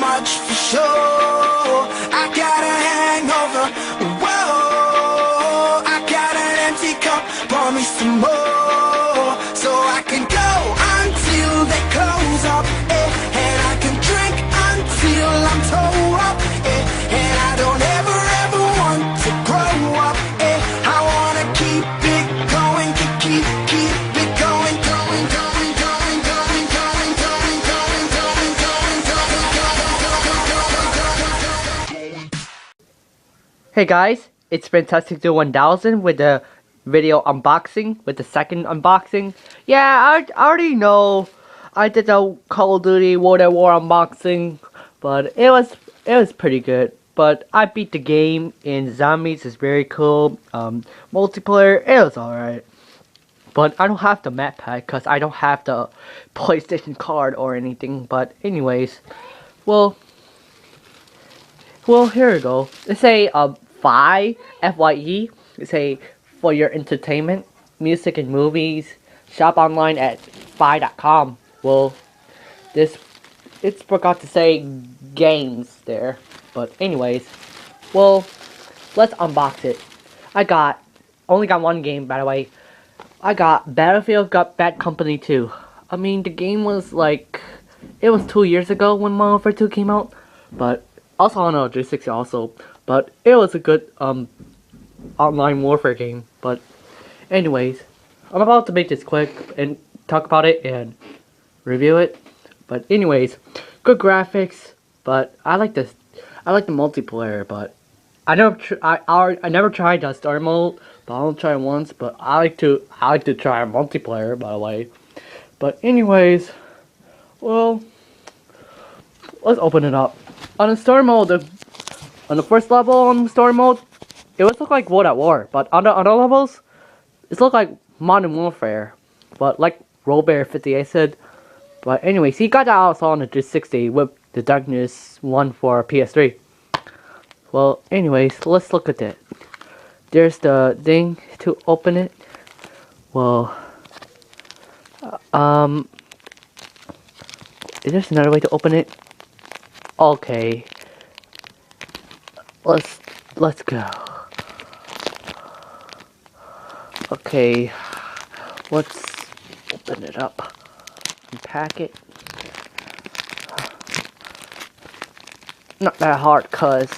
much for sure. I got a hangover, whoa. I got an empty cup, pour me some more, so I can go until they close up, and I can drink until I'm toe up, and I don't ever want to grow up, I wanna keep it going, keep it going, going, going, going, going, going, going, going, going, going, going, going. Hey guys, it's Fantastic Duo 1000 with the video unboxing, with the second unboxing. Yeah, I already know I did the Call of Duty World at War unboxing, but it was pretty good. But I beat the game, and zombies is very cool. Multiplayer, it was alright. But I don't have the map pack because I don't have the PlayStation card or anything. But anyways, well, here we go. It's a FYE, FYE. It's a for your entertainment, music and movies. Shop online at FYE.com. Well, it's forgot to say games there. But anyways, well, let's unbox it. I only got one game, by the way. I got Battlefield Bad Company 2. I mean, the game was like, it was 2 years ago when Modern Warfare 2 came out, but also on a 360 also. But it was a good online warfare game. But anyways, I'm about to make this quick and talk about it and review it. But anyways, good graphics. But I like the multiplayer. But I never tried the story mode. But I'll try it once. But I like to try multiplayer, by the way. But anyways, well, let's open it up. On the story mode, on the first level on story mode, it would look like World at War. But on the other levels, it looked like Modern Warfare. But like Robert 58 said. But anyways, he got that also on the 360 with the Darkness 1 for PS3. Well, anyways, let's look at it. There's the thing to open it. Well, is there another way to open it? Okay. Let's go. Okay. Let's open it up. Unpack it. Not that hard, cause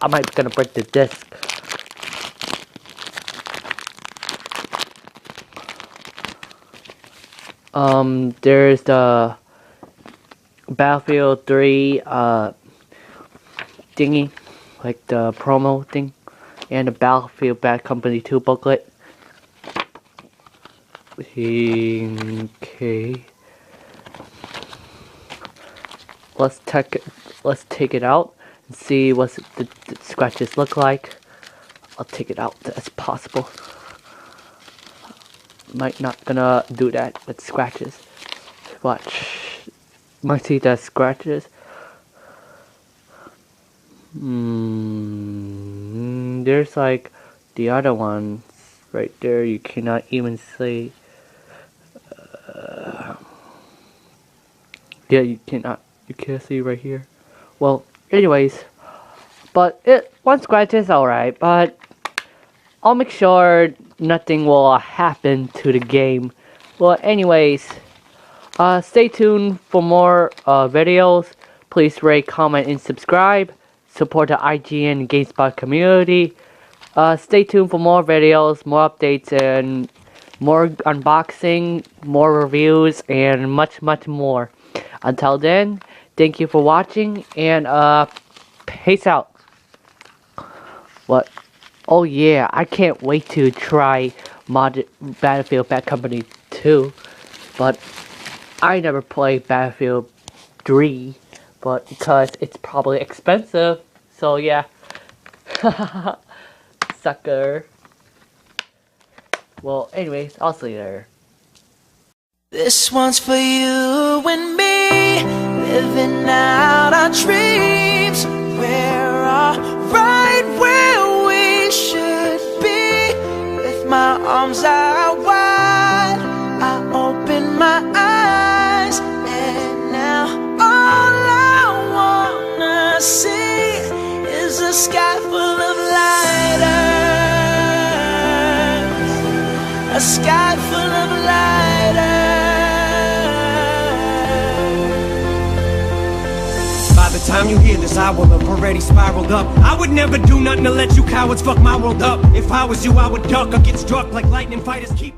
I might be gonna break the disc. There's the Battlefield 3 thingy, like the promo thing, and the Battlefield Bad Company 2 booklet. Okay. Let's take it out and see what the scratches look like. I'll take it out as possible. Might not gonna do that with scratches. Watch. Might see the scratches. There's like the other ones right there. You cannot even see. Yeah, you cannot. You can't see right here. Well, anyways, but one scratch is alright. But I'll make sure nothing will happen to the game. Well, anyways, stay tuned for more videos. Please rate, comment, and subscribe. Support the IGN GameSpot community. Stay tuned for more videos, more updates, and more unboxing, more reviews, and much more. Until then, thank you for watching, and peace out. What? Oh yeah, I can't wait to try Battlefield Bad Company 2, but I never played Battlefield 3, but because it's probably expensive, so yeah. Sucker. Well, anyways, I'll see you there. This one's for you and me, living out our dreams. We're all right where we should be, with my arms out wide. I open my eyes, and now all I I see is a sky full of lighters, a sky full of lighters. By the time you hear this, I will have already spiraled up. I would never do nothing to let you cowards fuck my world up. If I was you, I would duck or get struck like lightning fighters keep